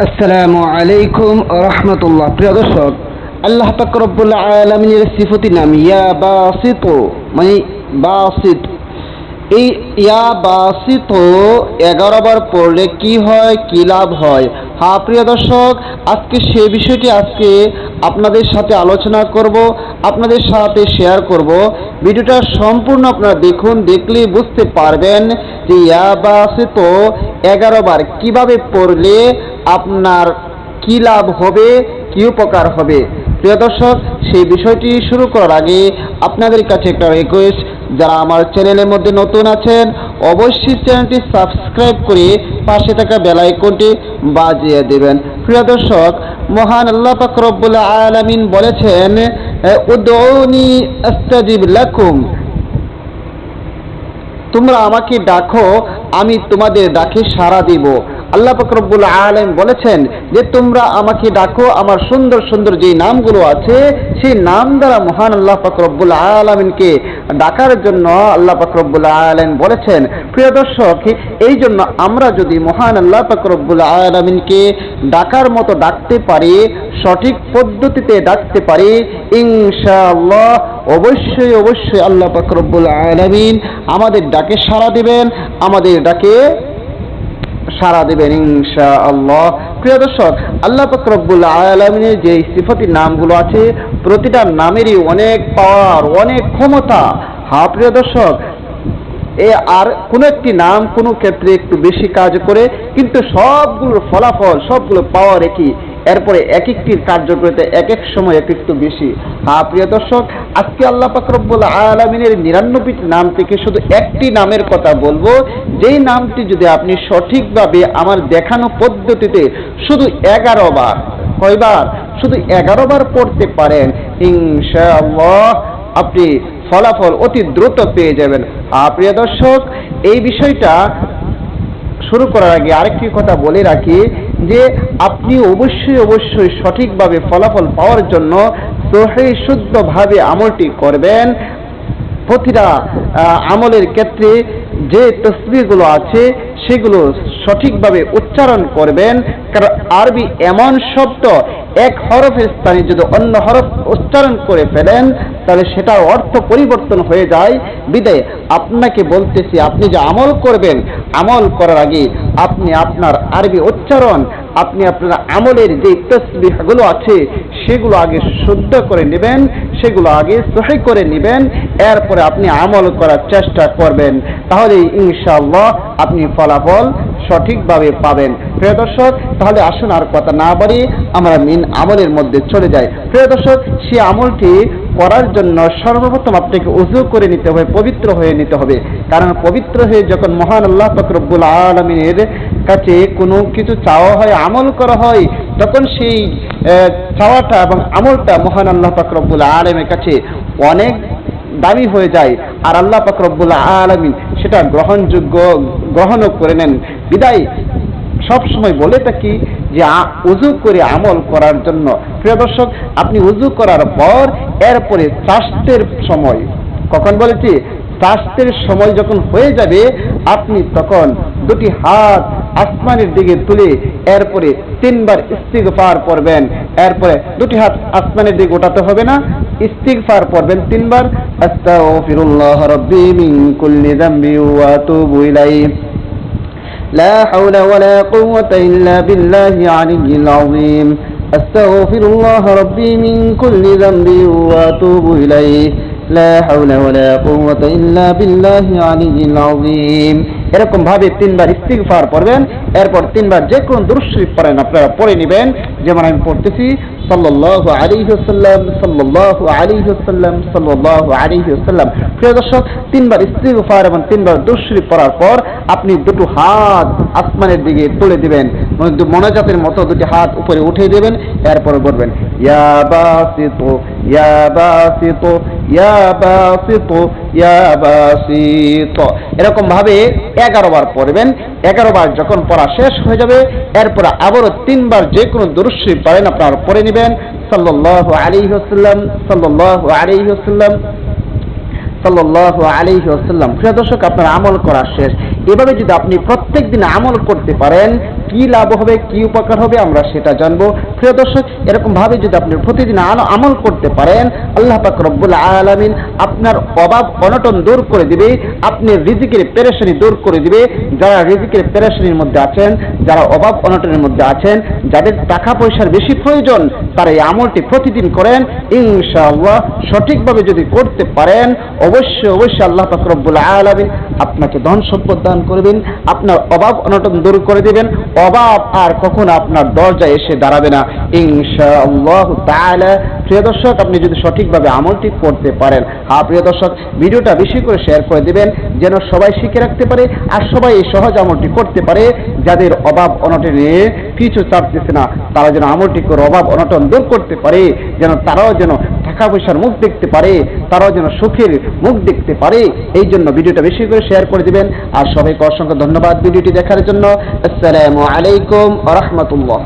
আসসালামু আলাইকুম রহমতুল্লাহ। প্রিয় দর্শক, আল্লাহ পাক রব্বুল আলামিনের সিফতি নাম ইয়া বাসিত, মানে বাসিত। এই ইয়া বাসিত 11 বার পড়লে কি হয়, কি লাভ হয়? হ্যাঁ প্রিয় দর্শক, আজকে সেই বিষয়টি আপনাদের সাথে আলোচনা করব, আপনাদের সাথে শেয়ার করব। ভিডিওটা সম্পূর্ণ আপনারা দেখুন, দেখলেই বুঝতে পারবেন যে ইয়া বাসিত 11 বার কিভাবে পড়লে আপনার কি লাভ হবে, কি উপকার হবে। প্রিয় দর্শক, সেই বিষয়টি শুরু করার আগে আপনাদের কাছে একটা রিকোয়েস্ট, যারা আমার চ্যানেলের মধ্যে নতুন আছেন অবশ্যই চ্যানেলটি সাবস্ক্রাইব করে পাশে থাকা বেল আইকনটি বাজিয়ে দেবেন। প্রিয় দর্শক, মহান আল্লাহ পাক রব্বুল আলামিন বলেছেন, উদউনি আস্তাজিব লাকুম, তোমরা আমাকে ডাকো, আমি তোমাদের ডাকে সাড়া দিব। আল্লাহ পাক রব্বুল আলামিন বলেছেন যে তোমরা আমাকে ডাকো, আমার সুন্দর সুন্দর যে নামগুলো আছে সেই নাম দ্বারা মহান আল্লাহ পাক রব্বুল আলামিনকে ডাকার জন্য আল্লাহ পাক রব্বুল আলামিন বলেছেন। প্রিয় দর্শক, এই জন্য আমরা যদি মহান আল্লাহ পাক রব্বুল আলামিনকে ডাকার মতো ডাকতে পারি, সঠিক পদ্ধতিতে ডাকতে পারি, ইনশাআল্লাহ অবশ্যই অবশ্যই আল্লাহ পাক রব্বুল আলামিন আমাদের ডাকে সাড়া দিবেন, আমাদের ডাকে সাড়া দেবেন ইনশাআল্লাহ। প্রিয় দর্শক, আল্লাহ পাক রব্বুল আলামিনের যে সিফাতি নামগুলো আছে প্রতিটা নামেরই অনেক পাওয়ার, অনেক ক্ষমতা। হ্যাঁ প্রিয় দর্শক, আর কোন একটি নাম কোনো ক্ষেত্রে একটু বেশি কাজ করে, কিন্তু সবগুলোর ফলাফল, সবগুলো পাওয়ার একই। এরপরে এক একটির কার্যকারিতা এক এক সময় এক একটু বেশি। হ্যাঁ প্রিয় দর্শক, আজকে আল্লাহ পাক রব্বুল আলামিনের 99টি নাম থেকে শুধু একটি নামের কথা বলবো, যেই নামটি যদি আপনি সঠিকভাবে আমার দেখানো পদ্ধতিতে শুধু 11 বার, কয়বার? শুধু 11 বার পড়তে পারেন, ইনশাআল্লাহ আপনি ফলাফল অতি দ্রুত পেয়ে যাবেন। প্রিয় দর্শক, এই বিষয়টা শুরু করার আগে আরেকটি কথা বলে রাখি যে আপনি অবশ্যই অবশ্যই সঠিকভাবে ফলাফল পাওয়ার জন্য সহিহ শুদ্ধভাবে আমলটি করবেন। প্রতিটা আমলের ক্ষেত্রে যে তসবিহগুলো আছে সেগুলো সঠিকভাবে উচ্চারণ করবেন, কারণ আরবি এমন শব্দ এক হরফের স্থানে যদি অন্য হরফ উচ্চারণ করে ফেলেন তাহলে সেটার অর্থ পরিবর্তন হয়ে যায়। বিদায় আপনাকে বলতেছি, আপনি যে আমল করবেন, আমল করার আগে আপনি আপনার আরবি উচ্চারণ, আপনি আপনার আমলের যে তাসবিহগুলো আছে সেগুলো আগে শুদ্ধ করে নেবেন, সেগুলো আগে সহিহ করে নেবেন, এরপরে আপনি আমল করার চেষ্টা করবেন, তাহলে ইনশাআল্লাহ আপনি ফলাফল সঠিকভাবে পাবেন। প্রিয় দর্শক, তাহলে আসুন আর কথা না বাড়ি আমরা মেন আমলের মধ্যে চলে যাই। প্রিয় দর্শক, সেই আমলটি করার জন্য সর্বপ্রথম আপনাকে ওযু করে নিতে হবে, পবিত্র হয়ে নিতে হবে। কারণ পবিত্র হয়ে যখন মহান আল্লাহ পাক রব্বুল আলামিনের কাছে কোনো কিছু চাওয়া হয়, আমল করা হয়, তখন সেই চাওয়াটা এবং আমলটা মহান আল্লাহ পাক রব্বুল আলামিনের কাছে অনেক দামি হয়ে যায়, আর আল্লাহ পাক রব্বুল আলামিন সেটা গ্রহণও করে নেন। বিদায় সব সময় বলে থাকি যে ওযু করে আমল করার জন্য। প্রিয় দর্শক, আপনি ওযু করার পর এরপরে চাষতের সময়, কখন বলেছি? চাষতের সময় যখন হয়ে যাবে আপনি তখন দুটি হাত আসমানের দিকে তুলে এরপরে 3 বার ইস্তিগফার পড়বেন। এরপরে দুটি হাত আসমানের দিকে ওঠাতে হবে না, ইস্তিগফার পড়বেন 3 বার, আস্তাগফিরুল্লাহ রাব্বি মিন কুল্লি যামবি ওয়া আতুবু ইলাইহি, লা হাওলা ওয়ালা কুওয়াতা ইল্লা বিল্লাহি আলিয়্যিল আযীম, আস্তাগফিরুল্লাহ রাব্বি মিন কুল্লি যামবি ওয়া আতুবু ইলাইহি, লা হাওলা ওয়ালা কুওয়াতা ইল্লা বিল্লাহি আলিয়্যিল আযীম। এরকম ভাবে 3 বার ইস্তিগফার পড়বেন, এরপর 3 বার যে কোনো দুরূদ শরীফ পড়েন, আপনারা পড়ে নেবেন। যেমন আমি পড়তেছি, সাল্লাল্লাহু আলাইহি ওয়াসাল্লাম, সাল্লাল্লাহু আলাইহি ওয়াসাল্লাম, সাল্লাল্লাহু আলাইহি ওয়াসাল্লাম। প্রিয় দর্শক, 3 বার ইস্তিগফার এবং 3 বার দুরূদ শরীফ পড়ার পর আপনি দুটো হাত আসমানের দিকে তুলে দিবেন, মোনাজাতের মতো দুটি হাত উপরে উঠিয়ে দেবেন, এরপর বলবেন ইয়া বাসিতু ইয়া বাসিতু ইয়া বাসিতু ইয়া বাসিতু। এরকম ভাবে 11 বার পড়বেন। 11 বার যখন পড়া শেষ হয়ে যাবে এরপর আবারও 3 বার যে কোনো দুরূদ শরীফ পড়েন, আপনারা পড়ে নেবেন, সাল্লাল্লাহু আলাইহি ওয়াসাল্লাম, সাল্লাল্লাহু আলাইহি ওয়াসাল্লাম, সাল্লাল্লাহু আলাইহি ওয়াসাল্লাম। প্রিয় দর্শক, আপনার আমল করা শেষ। এভাবে যদি আপনি প্রত্যেক দিন আমল করতে পারেন, কি লাভ হবে, কি উপকার হবে, আমরা সেটা জানবো। প্রিয় দর্শক, এরকম ভাবে যদি আপনি প্রতিদিন আমল করতে পারেন, আল্লাহ পাক রব্বুল আলামিন আপনার অভাব অনটন দূর করে দিবে, আপনি রিজিকের পেরেশানি দূর করে দিবে। যারা রিজিকের পেরেশানির মধ্যে আছেন, যারা অভাব অনটনের মধ্যে আছেন, যাদের টাকা পয়সার বেশি প্রয়োজন, তারা এই আমলটি প্রতিদিন করেন। ইনশাআল্লাহ সঠিকভাবে যদি করতে পারেন, অবশ্যই অবশ্যই আল্লাহ পাক রব্বুল আলামিন আপনাকে ধন সম্পদ দান করবেন, আপনার অভাব অনটন দূর করে দিবেন। অভাব আর কখনো আপনার দরজায় এসে দাঁড়াবে না ইনশাআল্লাহ তাআলা। প্রিয় দর্শক, আপনি যদি সঠিকভাবে আমলটি করতে পারেন, প্রিয় দর্শক, ভিডিওটা বেশি করে শেয়ার করে দিবেন যেন সবাই শিখে রাখতে পারে আর সবাই এই সহজ আমলটি করতে পারে। যাদের অভাব অনটনে পিছু ছাড়তেছে না, তারা যেন আমলটি করে অভাব অনটন দূর করতে পারে, যেন তারাও যেন টাকা পয়সার মুখ দেখতে পারে, তারাও যেন সুখের মুখ দেখতে পারে। এই জন্য ভিডিওটা বেশি করে শেয়ার করে দিবেন। আর সবাইকে অসংখ্য ধন্যবাদ ভিডিওটি দেখার জন্য। আসসালামু আলাইকুম ওয়া রাহমাতুল্লাহ।